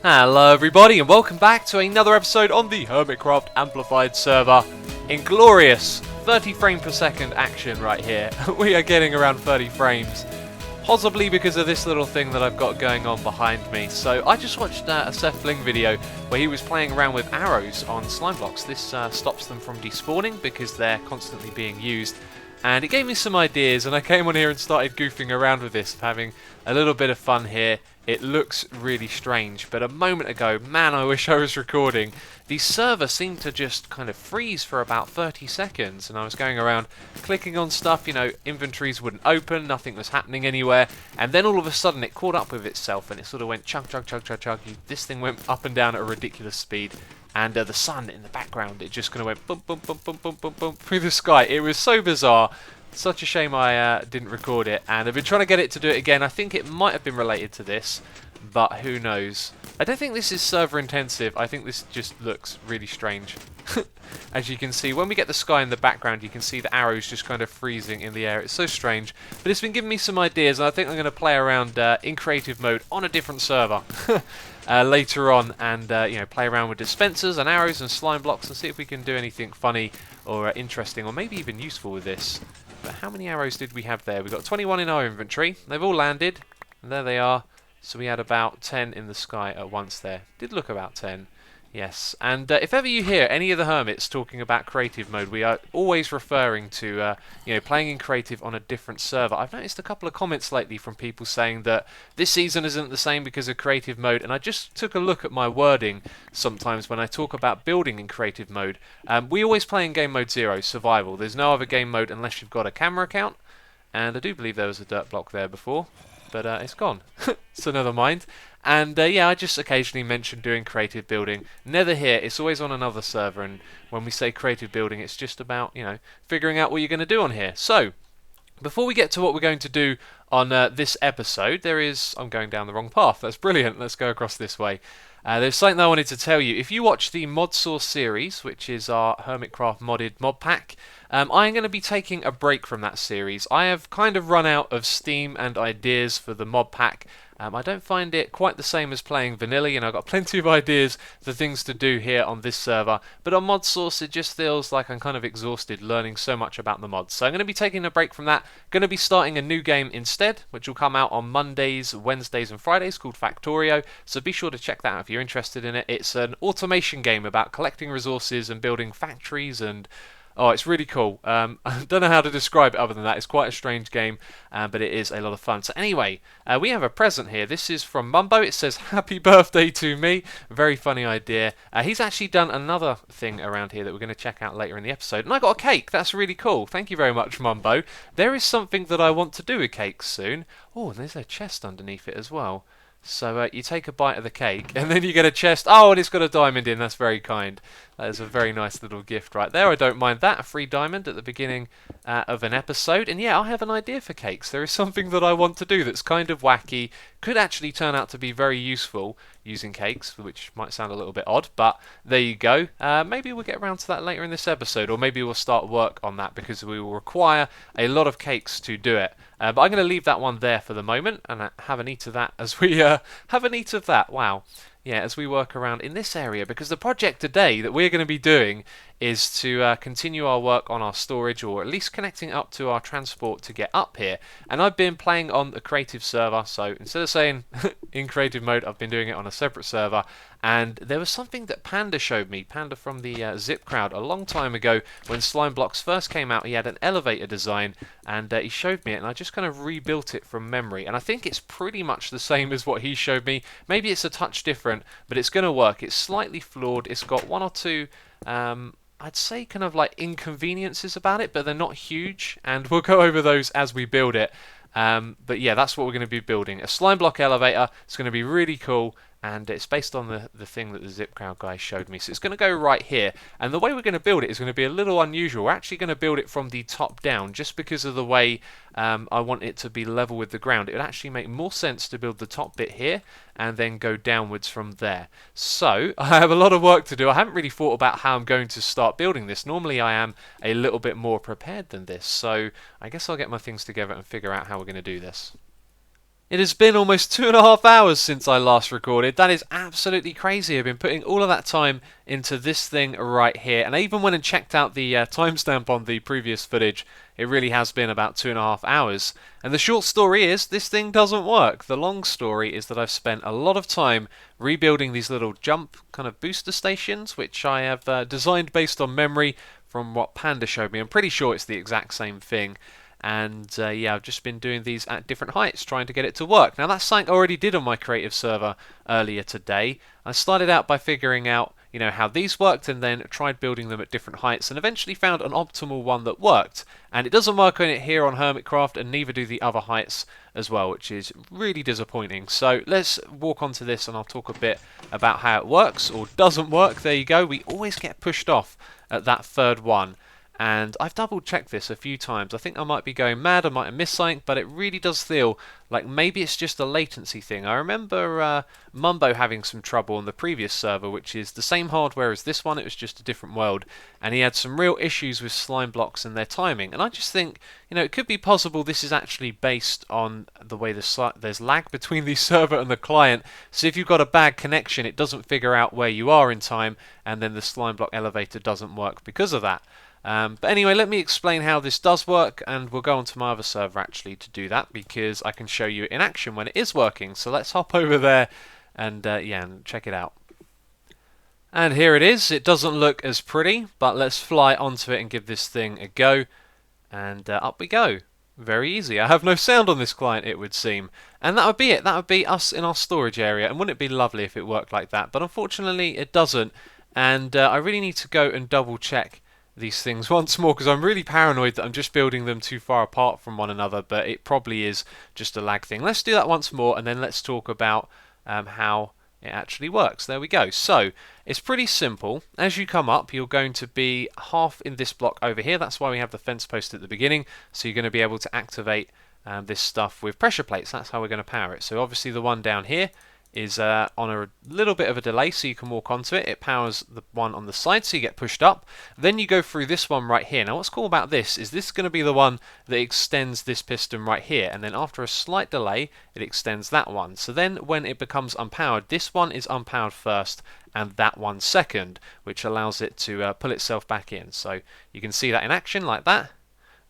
Hello everybody and welcome back to another episode on the Hermitcraft Amplified server. In glorious 30 frame per second action right here. We are getting around 30 frames, possibly because of this little thing that I've got going on behind me. So I just watched a Seth Fling video where he was playing around with arrows on slime blocks. This stops them from despawning because they're constantly being used. And it gave me some ideas, and I came on here and started goofing around with this, having a little bit of fun here. It looks really strange, but a moment ago, man, I wish I was recording. The server seemed to just kind of freeze for about 30 seconds, and I was going around clicking on stuff, you know, inventories wouldn't open, nothing was happening anywhere, and then all of a sudden it caught up with itself, and it sort of went chug, chug, chug, chug, chug. This thing went up and down at a ridiculous speed. And the sun in the background, it just kind of went boom, boom, boom, boom, boom, boom, boom through the sky. It was so bizarre. Such a shame I didn't record it. And I've been trying to get it to do it again. I think it might have been related to this, but who knows. I don't think this is server intensive. I think this just looks really strange. As you can see, when we get the sky in the background, you can see the arrows just kind of freezing in the air. It's so strange. But it's been giving me some ideas, and I think I'm going to play around in creative mode on a different server. Later on, and you know, play around with dispensers and arrows and slime blocks and see if we can do anything funny or interesting or maybe even useful with this. But how many arrows did we have there? We've got 21 in our inventory. They've all landed, and there they are. So we had about 10 in the sky at once there. Did look about 10. Yes, and if ever you hear any of the hermits talking about creative mode, we are always referring to you know, playing in creative on a different server. I've noticed a couple of comments lately from people saying that this season isn't the same because of creative mode, and I just took a look at my wording sometimes when I talk about building in creative mode. We always play in game mode 0, survival. There's no other game mode unless you've got a camera account, and I do believe there was a dirt block there before, but it's gone. So never mind. And yeah, I just occasionally mention doing creative building. Never here, it's always on another server, and when we say creative building, it's just about, you know, figuring out what you're going to do on here. So, before we get to what we're going to do on this episode, I'm going down the wrong path. That's brilliant. Let's go across this way. There's something that I wanted to tell you. If you watch the Mod Source series, which is our Hermitcraft modded mod pack, I'm going to be taking a break from that series. I have kind of run out of steam and ideas for the mod pack. I don't find it quite the same as playing vanilla, and I've got plenty of ideas for things to do here on this server, but on Mod Source it just feels like I'm kind of exhausted learning so much about the mods. So I'm going to be taking a break from that, going to be starting a new game instead, which will come out on Mondays, Wednesdays and Fridays, called Factorio, so be sure to check that out if you're interested in it. It's an automation game about collecting resources and building factories, and oh, it's really cool. I don't know how to describe it other than that. It's quite a strange game, but it is a lot of fun. So anyway, we have a present here. This is from Mumbo. It says, "Happy birthday to me." Very funny idea. He's actually done another thing around here that we're going to check out later in the episode. And I got a cake. That's really cool. Thank you very much, Mumbo. There is something that I want to do with cakes soon. Oh, and there's a chest underneath it as well. So you take a bite of the cake, and then you get a chest. Oh, and it's got a diamond in. That's very kind. That is a very nice little gift right there. I don't mind that. A free diamond at the beginning of an episode. And yeah, I have an idea for cakes. There is something that I want to do that's kind of wacky. Could actually turn out to be very useful using cakes, which might sound a little bit odd, but there you go. Maybe we'll get around to that later in this episode, or maybe we'll start work on that because we will require a lot of cakes to do it. But I'm going to leave that one there for the moment and have an eat of that as we have an eat of that. Wow. Yeah, as we work around in this area, because the project today that we're going to be doing is to continue our work on our storage, or at least connecting up to our transport to get up here. And I've been playing on the creative server, so instead of saying in creative mode, I've been doing it on a separate server. And there was something that Panda showed me, Panda from the Zip crowd, a long time ago when Slime Blocks first came out. He had an elevator design, and he showed me it, and I just kind of rebuilt it from memory. And I think it's pretty much the same as what he showed me. Maybe it's a touch different, but it's going to work. It's slightly flawed. It's got one or two I'd say kind of like inconveniences about it, but they're not huge, and we'll go over those as we build it. But yeah, that's what we're going to be building. A slime block elevator. It's going to be really cool, and it's based on the thing that the Zip Crowd guy showed me. So it's going to go right here, and the way we're going to build it is going to be a little unusual. We're actually going to build it from the top down, just because of the way I want it to be level with the ground. It would actually make more sense to build the top bit here and then go downwards from there. So I have a lot of work to do. I haven't really thought about how I'm going to start building this. Normally I am a little bit more prepared than this, so I guess I'll get my things together and figure out how we're going to do this. It has been almost 2.5 hours since I last recorded. That is absolutely crazy. I've been putting all of that time into this thing right here. And I even went and checked out the timestamp on the previous footage. It really has been about 2.5 hours. And the short story is, this thing doesn't work. The long story is that I've spent a lot of time rebuilding these little jump kind of booster stations, which I have designed based on memory from what Panda showed me. I'm pretty sure it's the exact same thing. And yeah, I've just been doing these at different heights, trying to get it to work. Now that's something I already did on my creative server earlier today. I started out by figuring out, how these worked, and then tried building them at different heights, and eventually found an optimal one that worked. And it doesn't work on it here on Hermitcraft, and neither do the other heights as well, which is really disappointing. So let's walk onto this, and I'll talk a bit about how it works or doesn't work. There you go. We always get pushed off at that third one. And I've double checked this a few times. I think I might be going mad, I might have missed something, but it really does feel like maybe it's just a latency thing. I remember Mumbo having some trouble on the previous server, which is the same hardware as this one, it was just a different world, and he had some real issues with slime blocks and their timing. And I just think, it could be possible this is actually based on the way there's lag between the server and the client. So if you've got a bad connection, it doesn't figure out where you are in time, and then the slime block elevator doesn't work because of that. But anyway, let me explain how this does work, and we'll go on to my other server actually to do that, because I can show you in action when it is working. So let's hop over there and and check it out. And here it is. It doesn't look as pretty, but let's fly onto it and give this thing a go. And up we go. Very easy. I have no sound on this client, it would seem. And that would be it. That would be us in our storage area. And wouldn't it be lovely if it worked like that? But unfortunately, it doesn't. And I really need to go and double check these things once more, because I'm really paranoid that I'm just building them too far apart from one another, but it probably is just a lag thing. Let's do that once more, and then let's talk about how it actually works. There we go. So it's pretty simple. As you come up, you're going to be half in this block over here. That's why we have the fence post at the beginning, so you're going to be able to activate this stuff with pressure plates. That's how we're going to power it. So obviously the one down here is on a little bit of a delay, so you can walk onto it. It powers the one on the side, so you get pushed up. Then you go through this one right here. Now what's cool about this is this is going to be the one that extends this piston right here, and then after a slight delay it extends that one. So then when it becomes unpowered, this one is unpowered first and that one second, which allows it to pull itself back in. So you can see that in action like that.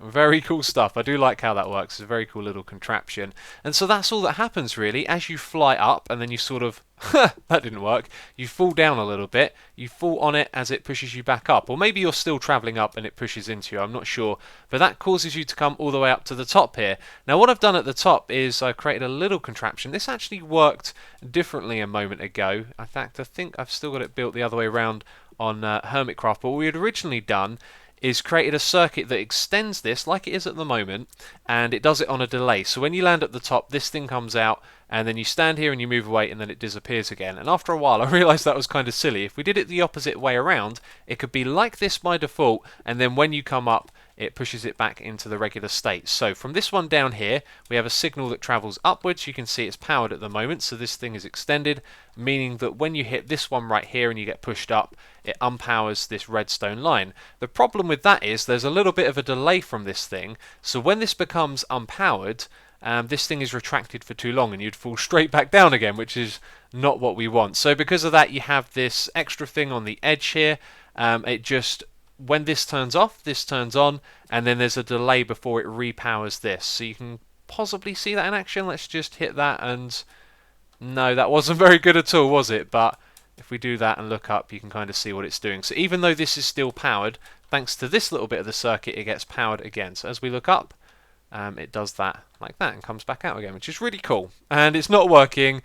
Very cool stuff. I do like how that works. It's a very cool little contraption. And so that's all that happens really. As you fly up, and then you sort of that didn't work, you fall down a little bit, you fall on it as it pushes you back up, or maybe you're still travelling up and it pushes into you, I'm not sure, but that causes you to come all the way up to the top here. Now what I've done at the top is I created a little contraption. This actually worked differently a moment ago. In fact, I think I've still got it built the other way around on Hermitcraft, but what we had originally done is created a circuit that extends this like it is at the moment, and it does it on a delay. So when you land at the top, this thing comes out, and then you stand here and you move away, and then it disappears again. And after a while I realised that was kind of silly. If we did it the opposite way around, it could be like this by default, and then when you come up it pushes it back into the regular state. So from this one down here we have a signal that travels upwards. You can see it's powered at the moment, so this thing is extended, meaning that when you hit this one right here and you get pushed up, it unpowers this redstone line. The problem with that is there's a little bit of a delay from this thing, so when this becomes unpowered, this thing is retracted for too long and you'd fall straight back down again, which is not what we want. So because of that you have this extra thing on the edge here. It just, when this turns off, this turns on, and then there's a delay before it repowers this. So you can possibly see that in action. Let's just hit that, and no, that wasn't very good at all, was it? But if we do that and look up, you can kind of see what it's doing. So even though this is still powered, thanks to this little bit of the circuit, it gets powered again. So as we look up, it does that like that and comes back out again, which is really cool. And it's not working,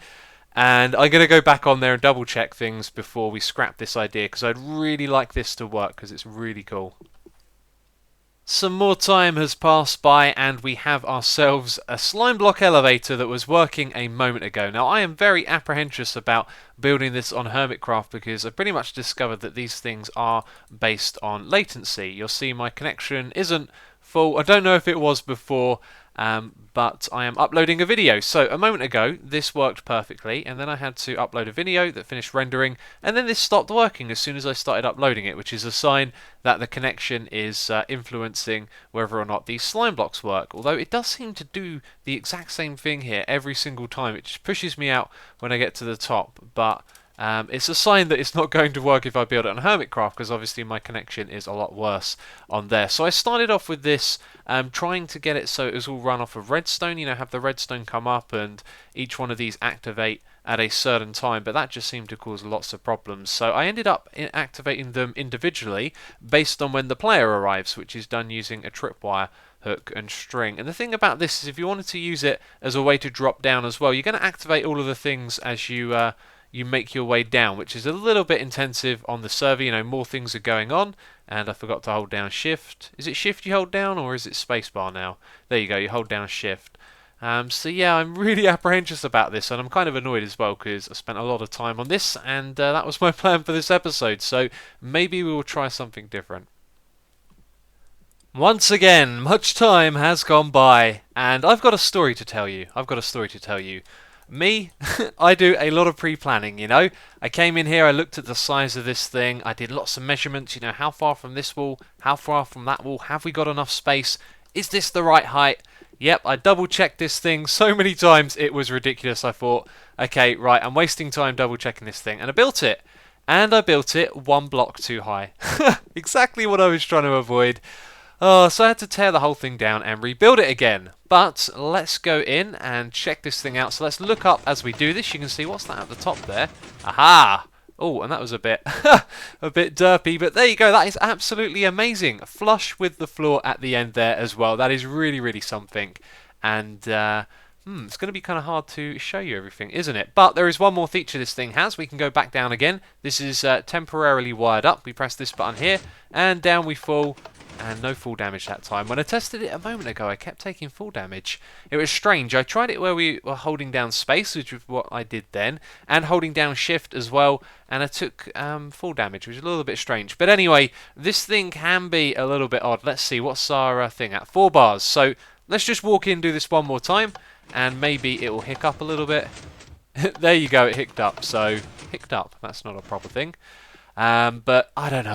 and I'm going to go back on there and double check things before we scrap this idea, because I'd really like this to work, because it's really cool. Some more time has passed by and we have ourselves a slime block elevator that was working a moment ago. Now I am very apprehensive about building this on Hermitcraft, because I pretty much discovered that these things are based on latency. You'll see my connection isn't full. I don't know if it was before, but I am uploading a video. So a moment ago, this worked perfectly, and then I had to upload a video that finished rendering, and then this stopped working as soon as I started uploading it, which is a sign that the connection is influencing whether or not these slime blocks work. Although it does seem to do the exact same thing here every single time. It just pushes me out when I get to the top, but it's a sign that it's not going to work if I build it on Hermitcraft, because obviously my connection is a lot worse on there. So I started off with this, trying to get it so it was all run off of redstone, you know, have the redstone come up and each one of these activate at a certain time, but that just seemed to cause lots of problems. So I ended up activating them individually based on when the player arrives, which is done using a tripwire hook and string. And the thing about this is if you wanted to use it as a way to drop down as well, you're going to activate all of the things as you make your way down, which is a little bit intensive on the server. You know, more things are going on, and I forgot to hold down shift. Is it shift you hold down, or is it spacebar now? There you go, you hold down shift. So yeah, I'm really apprehensive about this, and I'm kind of annoyed as well because I spent a lot of time on this, and that was my plan for this episode, so maybe we will try something different. Once again, much time has gone by, and I've got a story to tell you. Me, I do a lot of pre-planning, you know. I came in here, I looked at the size of this thing, I did lots of measurements, you know, how far from this wall, how far from that wall, have we got enough space, is this the right height? Yep, I double checked this thing so many times it was ridiculous. I thought, okay, right, I'm wasting time double checking this thing, and I built it. And I built it one block too high. Exactly what I was trying to avoid. Oh, so I had to tear the whole thing down and rebuild it again. But let's go in and check this thing out. So let's look up as we do this. You can see, what's that at the top there? Aha! Oh, and that was a bit a bit derpy, but there you go. That is absolutely amazing. Flush with the floor at the end there as well. That is really, really something. And it's going to be kind of hard to show you everything, isn't it? But there is one more feature this thing has. We can go back down again. This is temporarily wired up. We press this button here, and down we fall. And no fall damage that time. When I tested it a moment ago, I kept taking fall damage. It was strange. I tried it where we were holding down space, which was what I did then, and holding down shift as well, and I took fall damage, which is a little bit strange. But anyway, this thing can be a little bit odd. Let's see, what's our thing at? 4 bars. So let's just walk in, do this one more time, and maybe it will hiccup a little bit. There you go, it hicked up. So, hicked up. That's not a proper thing. But I don't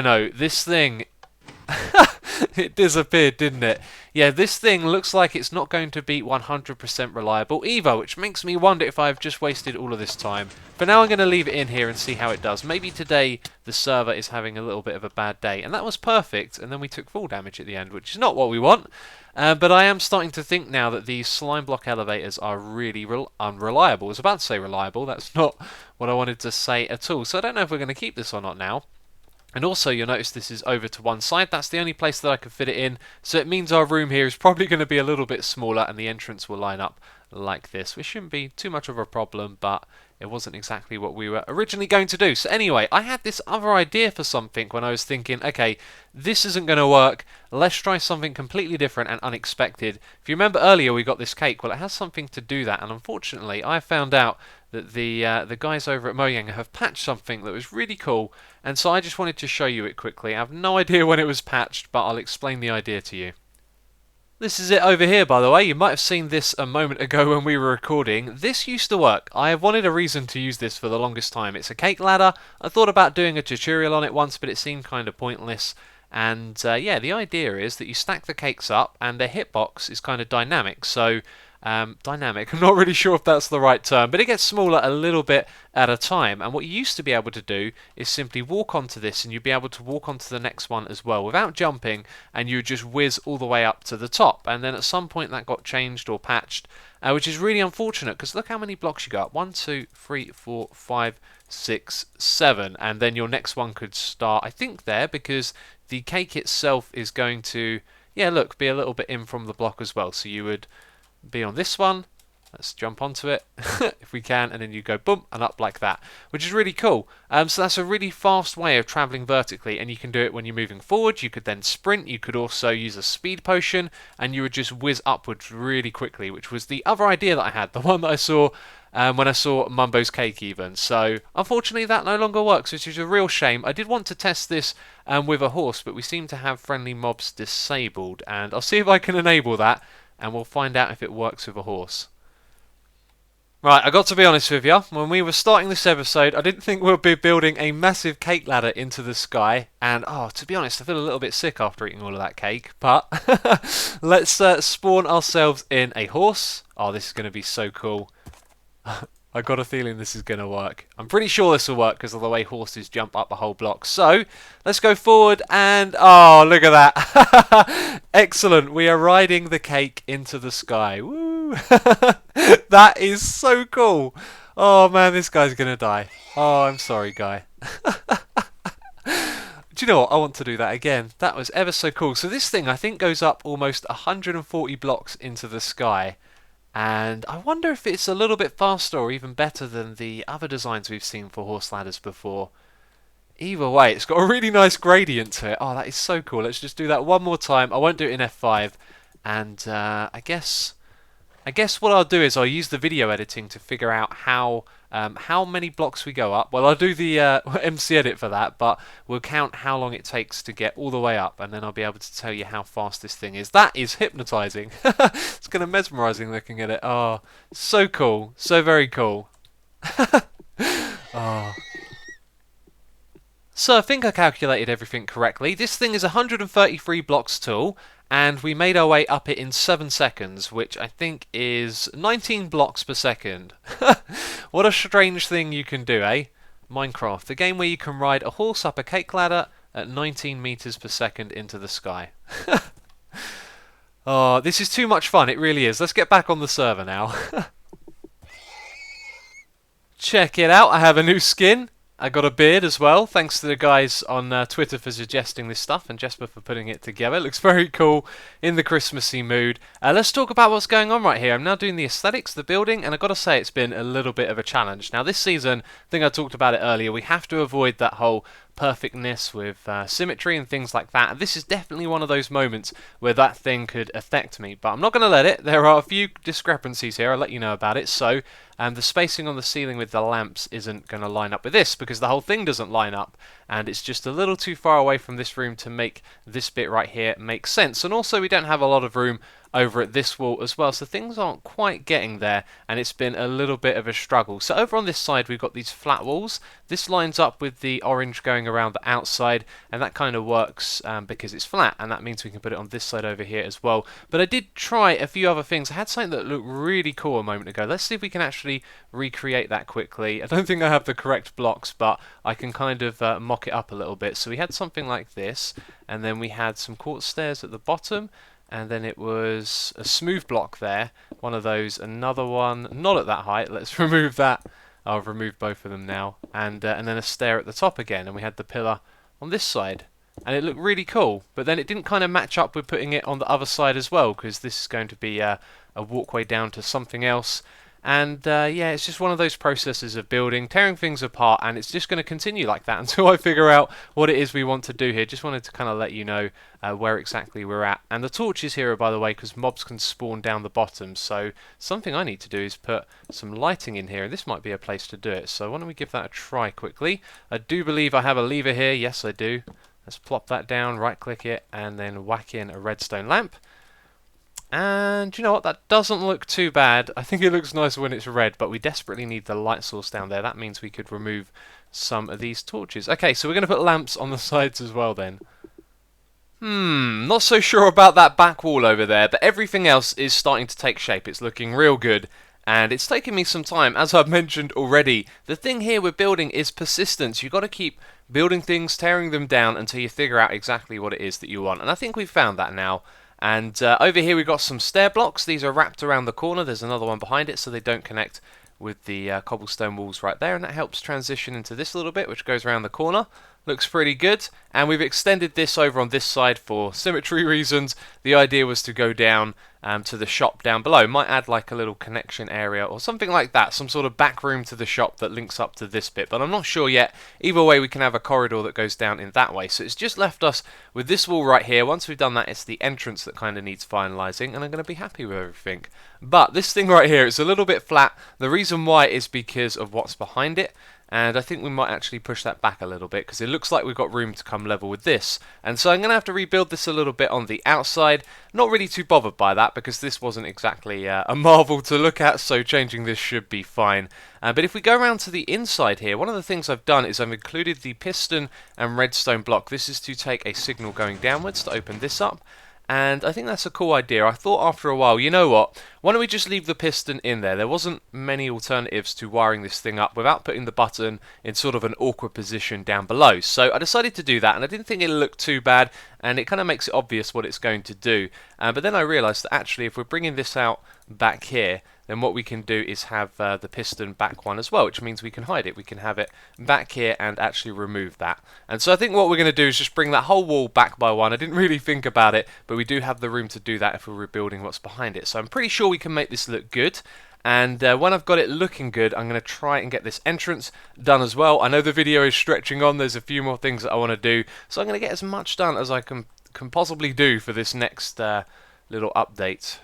know. This thing... It disappeared, didn't it? Yeah, this thing looks like it's not going to be 100% reliable either, which makes me wonder if I've just wasted all of this time. For now, I'm going to leave it in here and see how it does. Maybe today the server is having a little bit of a bad day, and that was perfect, and then we took fall damage at the end, which is not what we want. But I am starting to think now that these slime block elevators are really unreliable. I was about to say reliable, that's not what I wanted to say at all. So I don't know if we're going to keep this or not now. And also, you'll notice this is over to one side. That's the only place that I can fit it in. So it means our room here is probably going to be a little bit smaller, and the entrance will line up like this, which shouldn't be too much of a problem, but it wasn't exactly what we were originally going to do. So anyway, I had this other idea for something when I was thinking, okay, this isn't going to work. Let's try something completely different and unexpected. If you remember earlier, we got this cake. Well, it has something to do that, and unfortunately, I found out that the guys over at Mojang have patched something that was really cool, and so I just wanted to show you it quickly. I have no idea when it was patched, but I'll explain the idea to you. This is it over here, by the way. You might have seen this a moment ago when we were recording. This used to work. I have wanted a reason to use this for the longest time. It's a cake ladder. I thought about doing a tutorial on it once, but it seemed kind of pointless. And yeah, the idea is that you stack the cakes up, and their hitbox is kind of dynamic. So dynamic, I'm not really sure if that's the right term, but it gets smaller a little bit at a time. And what you used to be able to do is simply walk onto this, and you'd be able to walk onto the next one as well without jumping, and you would just whiz all the way up to the top. And then at some point that got changed or patched, which is really unfortunate, because look how many blocks you got. 1, 2, 3, 4, 5, 6, 7, and then your next one could start, I think, there, because the cake itself is going to, yeah, look, be a little bit in from the block as well. So you would be on this one. Let's jump onto it if we can, and then you go boom and up like that, which is really cool. So that's a really fast way of traveling vertically, and you can do it when you're moving forward. You could then sprint. You could also use a speed potion, and you would just whiz upwards really quickly, which was the other idea that I had, the one that I saw when I saw Mumbo's cake even. So unfortunately that no longer works, which is a real shame. I did want to test this with a horse, but we seem to have friendly mobs disabled, and I'll see if I can enable that. and we'll find out if it works with a horse. Right, I got to be honest with you, when we were starting this episode, I didn't think we'd be building a massive cake ladder into the sky, and to be honest, I feel a little bit sick after eating all of that cake, but let's spawn ourselves in a horse. Oh, this is going to be so cool. I got a feeling this is going to work. I'm pretty sure this will work because of the way horses jump up a whole block. So, let's go forward and... oh, look at that. Excellent. We are riding the cake into the sky. Woo. That is so cool. Oh, man, this guy's going to die. Oh, I'm sorry, guy. Do you know what? I want to do that again. That was ever so cool. So this thing, I think, goes up almost 140 blocks into the sky. And I wonder if it's a little bit faster or even better than the other designs we've seen for horse ladders before. Either way, it's got a really nice gradient to it. Oh, that is so cool. Let's just do that one more time. I won't do it in F5. And I guess what I'll do is I'll use the video editing to figure out how many blocks we go up. Well, I'll do the MC edit for that, but we'll count how long it takes to get all the way up, and then I'll be able to tell you how fast this thing is. That is hypnotizing. It's kind of mesmerizing looking at it. Oh, so cool. So very cool. Oh. So I think I calculated everything correctly. This thing is 133 blocks tall, and we made our way up it in 7 seconds, which I think is 19 blocks per second. What a strange thing you can do, eh? Minecraft, the game where you can ride a horse up a cake ladder at 19 meters per second into the sky. Oh, this is too much fun, it really is. Let's get back on the server now. Check it out, I have a new skin. I got a beard as well, thanks to the guys on Twitter for suggesting this stuff and Jesper for putting it together. It looks very cool in the Christmassy mood. Let's talk about what's going on right here. I'm now doing the aesthetics, the building, and I've got to say it's been a little bit of a challenge. Now this season, I think I talked about it earlier, we have to avoid that whole perfectness with symmetry and things like that. And this is definitely one of those moments where that thing could affect me, but I'm not going to let it. There are a few discrepancies here, I'll let you know about it. So the spacing on the ceiling with the lamps isn't going to line up with this because the whole thing doesn't line up, and it's just a little too far away from this room to make this bit right here make sense. And also we don't have a lot of room over at this wall as well, so things aren't quite getting there, and it's been a little bit of a struggle. So over on this side we've got these flat walls. This lines up with the orange going around the outside, and that kind of works because it's flat, and that means we can put it on this side over here as well. But I did try a few other things. I had something that looked really cool a moment ago. Let's see if we can actually recreate that quickly. I don't think I have the correct blocks, but I can kind of mock it up a little bit. So we had something like this, and then we had some quartz stairs at the bottom, and then it was a smooth block there, one of those, another one, not at that height. Let's remove that. I've removed both of them now, and then a stair at the top again, and we had the pillar on this side, and it looked really cool. But then it didn't kind of match up with putting it on the other side as well, because this is going to be a walkway down to something else. And yeah, it's just one of those processes of building, tearing things apart, and it's just going to continue like that until I figure out what it is we want to do here. Just wanted to kind of let you know where exactly we're at. And the torch is here, by the way, because mobs can spawn down the bottom. So something I need to do is put some lighting in here, and this might be a place to do it. So why don't we give that a try quickly. I do believe I have a lever here. Yes, I do. Let's plop that down, right-click it, and then whack in a redstone lamp. And you know what, that doesn't look too bad. I think it looks nicer when it's red, but we desperately need the light source down there. That means we could remove some of these torches. Okay, so we're going to put lamps on the sides as well then. Not so sure about that back wall over there, but everything else is starting to take shape. It's looking real good, and it's taken me some time, as I've mentioned already. The thing here with building is persistence. You've got to keep building things, tearing them down until you figure out exactly what it is that you want, and I think we've found that now. And over here we've got some stair blocks. These are wrapped around the corner. There's another one behind it so they don't connect with the cobblestone walls right there, and that helps transition into this little bit which goes around the corner. Looks pretty good, and we've extended this over on this side for symmetry reasons. The idea was to go down to the shop down below. Might add like a little connection area or something like that, some sort of back room to the shop that links up to this bit, but I'm not sure yet. Either way, we can have a corridor that goes down in that way. So it's just left us with this wall right here. Once we've done that, it's the entrance that kind of needs finalising, and I'm going to be happy with everything. But this thing right here is a little bit flat. The reason why is because of what's behind it. and I think we might actually push that back a little bit because it looks like we've got room to come level with this. And so I'm going to have to rebuild this a little bit on the outside. Not really too bothered by that because this wasn't exactly a marvel to look at, so changing this should be fine. But if we go around to the inside here, one of the things I've done is I've included the piston and redstone block. This is to take a signal going downwards to open this up. And I think that's a cool idea. I thought after a while, you know what, why don't we just leave the piston in there? There wasn't many alternatives to wiring this thing up without putting the button in sort of an awkward position down below. So I decided to do that, and I didn't think it looked too bad, and it kind of makes it obvious what it's going to do. But then I realised that actually if we're bringing this out back here, then what we can do is have the piston back one as well, which means we can hide it. We can have it back here and actually remove that. And so I think what we're going to do is just bring that whole wall back by one. I didn't really think about it, but we do have the room to do that if we're rebuilding what's behind it. So I'm pretty sure we can make this look good. And when I've got it looking good, I'm going to try and get this entrance done as well. I know the video is stretching on. There's a few more things that I want to do. So I'm going to get as much done as I can possibly do for this next little update.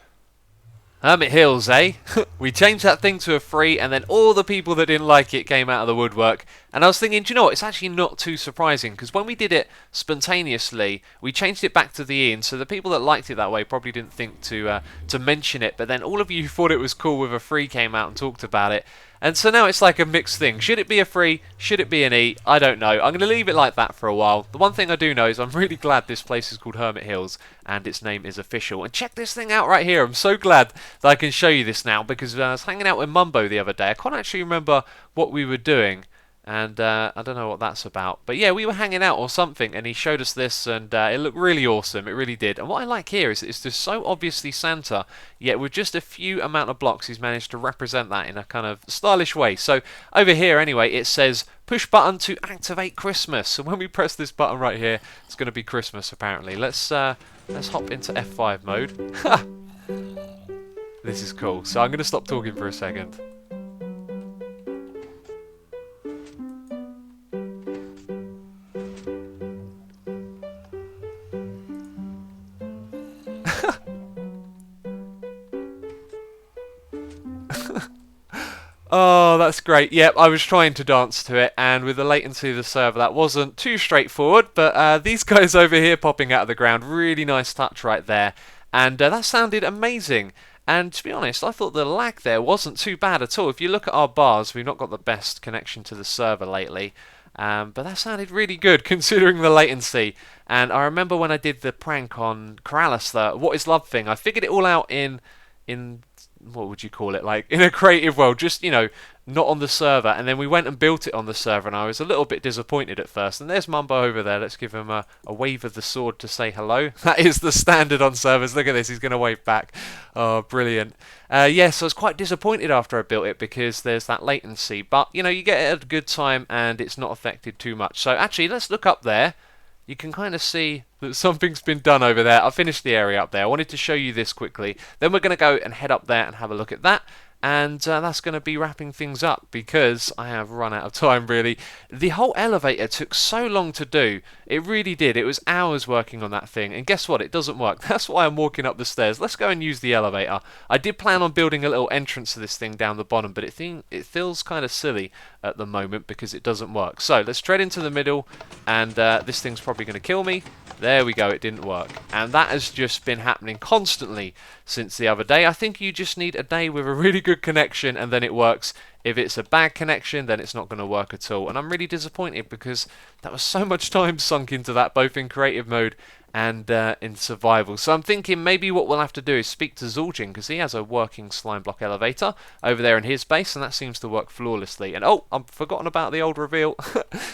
Hermit Hills, eh? We changed that thing to a free, and then all the people that didn't like it came out of the woodwork. And I was thinking, do you know what? It's actually not too surprising, because when we did it spontaneously, we changed it back to the Ian, so the people that liked it that way probably didn't think to mention it, but then all of you who thought it was cool with a free came out and talked about it. And so now it's like a mixed thing. Should it be a free? Should it be an E? I don't know. I'm going to leave it like that for a while. The one thing I do know is I'm really glad this place is called Hermit Hills and its name is official. And check this thing out right here. I'm so glad that I can show you this now because I was hanging out with Mumbo the other day. I can't actually remember what we were doing. And I don't know what that's about. But yeah, we were hanging out or something, and he showed us this, and it looked really awesome. It really did. And what I like here is it's just so obviously Santa, yet with just a few amount of blocks, he's managed to represent that in a kind of stylish way. So over here, anyway, it says, push button to activate Christmas. And when we press this button right here, it's going to be Christmas, apparently. Let's hop into F5 mode. This is cool. So I'm going to stop talking for a second. Oh, that's great. Yep, I was trying to dance to it, and with the latency of the server, that wasn't too straightforward, but these guys over here popping out of the ground, really nice touch right there, and that sounded amazing. And to be honest, I thought the lag there wasn't too bad at all. If you look at our bars, we've not got the best connection to the server lately, but that sounded really good considering the latency. And I remember when I did the prank on Corrales, the What Is Love thing, I figured it all out in what would you call it, like in a creative world, just, you know, not on the server, and then we went and built it on the server, and I was a little bit disappointed at first. And there's Mumbo over there. Let's give him a wave of the sword to say hello. That is the standard on servers. Look at this, he's going to wave back. Oh, brilliant. Yes, I was quite disappointed after I built it because there's that latency, but you know, you get it at a good time and it's not affected too much. So actually, let's look up there. You can kind of see that something's been done over there. I finished the area up there. I wanted to show you this quickly. Then we're going to go and head up there and have a look at that. And that's going to be wrapping things up because I have run out of time, really. The whole elevator took so long to do. It really did. It was hours working on that thing. And guess what? It doesn't work. That's why I'm walking up the stairs. Let's go and use the elevator. I did plan on building a little entrance to this thing down the bottom, but it feels kind of silly at the moment because it doesn't work. So let's tread into the middle, and this thing's probably going to kill me. There we go, it didn't work. And that has just been happening constantly since the other day. I think you just need a day with a really good connection and then it works. If it's a bad connection, then it's not going to work at all. And I'm really disappointed because that was so much time sunk into that, both in creative mode and in survival. So I'm thinking maybe what we'll have to do is speak to Zul'jin, because he has a working slime block elevator over there in his base, and that seems to work flawlessly. And oh, I've forgotten about the old reveal.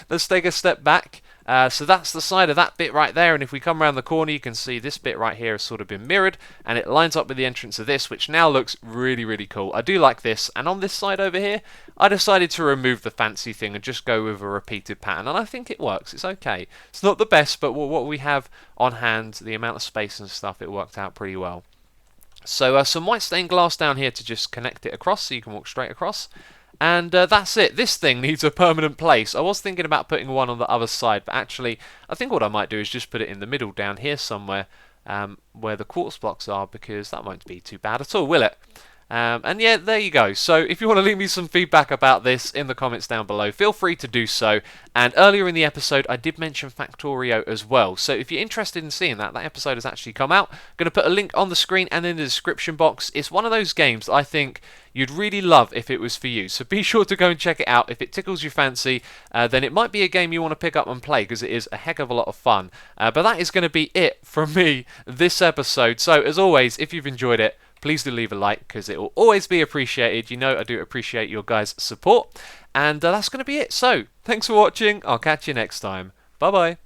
Let's take a step back. So that's the side of that bit right there, and if we come around the corner you can see this bit right here has sort of been mirrored, and it lines up with the entrance of this, which now looks really, really cool. I do like this. And on this side over here, I decided to remove the fancy thing and just go with a repeated pattern, and I think it works. It's okay. It's not the best, but what we have on hand, the amount of space and stuff, it worked out pretty well. So some white stained glass down here to just connect it across so you can walk straight across. And that's it. This thing needs a permanent place. I was thinking about putting one on the other side, but actually I think what I might do is just put it in the middle down here somewhere, where the quartz blocks are, because that won't be too bad at all, will it? And yeah, there you go. So if you want to leave me some feedback about this in the comments down below, feel free to do so. And earlier in the episode, I did mention Factorio as well. So if you're interested in seeing that, that episode has actually come out. I'm going to put a link on the screen and in the description box. It's one of those games that I think you'd really love if it was for you. So be sure to go and check it out. If it tickles your fancy, then it might be a game you want to pick up and play because it is a heck of a lot of fun. But that is going to be it from me this episode. So as always, if you've enjoyed it, please do leave a like because it will always be appreciated. You know I do appreciate your guys' support. And that's going to be it. So, thanks for watching. I'll catch you next time. Bye-bye.